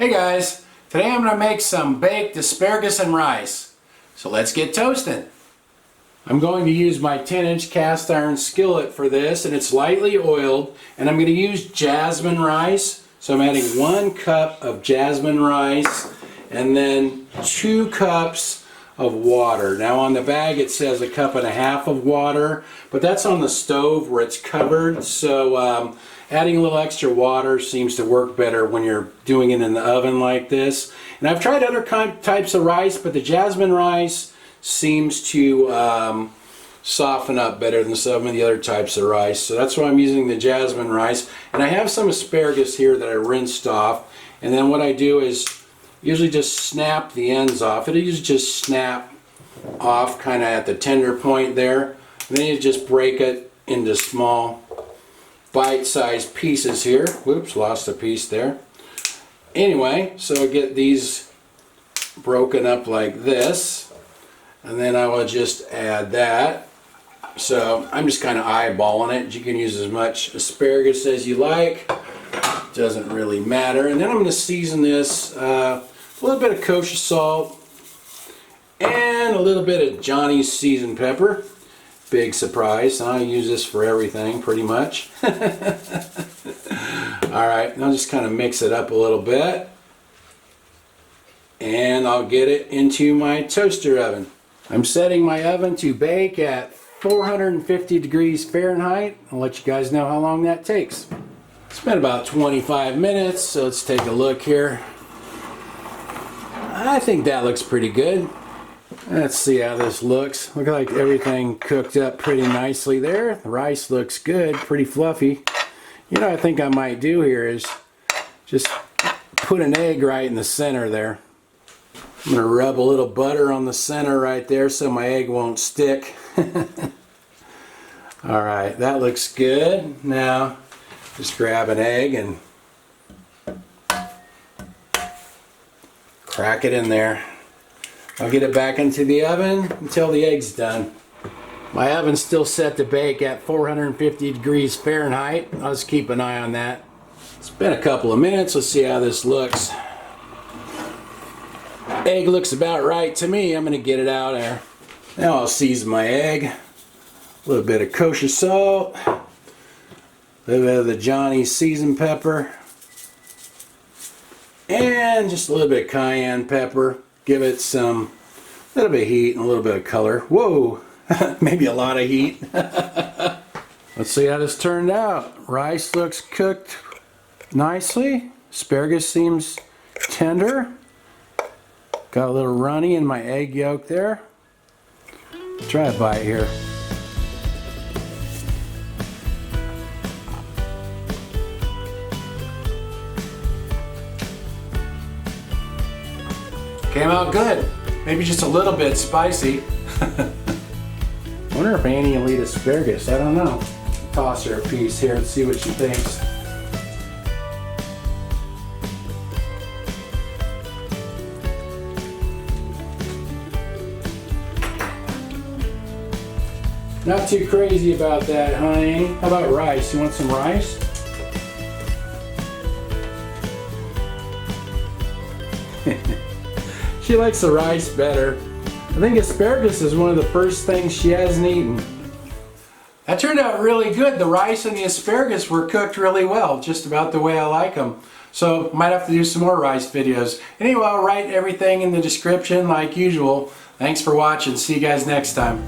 Hey guys, today I'm going to make some baked asparagus and rice. So let's get toasting. I'm going to use my 10-inch cast iron skillet for this, and it's lightly oiled, and I'm going to use jasmine rice. So I'm adding 1 cup of jasmine rice and then 2 cups of water. Now on the bag it says 1.5 cups of water, but that's on the stove where it's covered, so adding a little extra water seems to work better when you're doing it in the oven like this. And I've tried other types of rice, but the jasmine rice seems to soften up better than some of the other types of rice. So that's why I'm using the jasmine rice. And I have some asparagus here that I rinsed off. And then what I do is usually just snap the ends off. It'll usually just snap off kind of at the tender point there. And then you just break it into small bite-sized pieces here. Whoops, lost a piece there. Anyway, so I get these broken up like this, and then I will just add that. So I'm just kind of eyeballing it. You can use as much asparagus as you like. Doesn't really matter. And then I'm going to season this a little bit of kosher salt and a little bit of Johnny's seasoned pepper. Big surprise. I use this for everything pretty much. Alright, now just kind of mix it up a little bit. And I'll get it into my toaster oven. I'm setting my oven to bake at 450 degrees Fahrenheit. I'll let you guys know how long that takes. It's been about 25 minutes, so let's take a look here. I think that looks pretty good. Let's see how this looks. Look like everything cooked up pretty nicely there. The rice looks good, pretty fluffy. You know what I think I might do here is just put an egg right in the center there. I'm going to rub a little butter on the center right there so my egg won't stick. Alright, that looks good. Now, just grab an egg and crack it in there. I'll get it back into the oven until the egg's done. My oven's still set to bake at 450 degrees Fahrenheit. I'll just keep an eye on that. It's been a couple of minutes. Let's see how this looks. Egg looks about right to me. I'm going to get it out there. Now I'll season my egg. A little bit of kosher salt. A little bit of the Johnny's seasoned pepper. And just a little bit of cayenne pepper. Give it some little bit of heat and a little bit of color. Whoa, maybe a lot of heat. Let's see how this turned out. Rice looks cooked nicely. Asparagus seems tender. Got a little runny in my egg yolk there. Try a bite here. Came out good. Maybe just a little bit spicy. Wonder if Annie will eat asparagus. I don't know. Toss her a piece here and see what she thinks. Not too crazy about that, huh, Annie? How about rice? You want some rice? She likes the rice better. I think asparagus is one of the first things she hasn't eaten. That turned out really good. The rice and the asparagus were cooked really well, just about the way I like them. So might have to do some more rice videos. Anyway, I'll write everything in the description like usual. Thanks for watching. See you guys next time.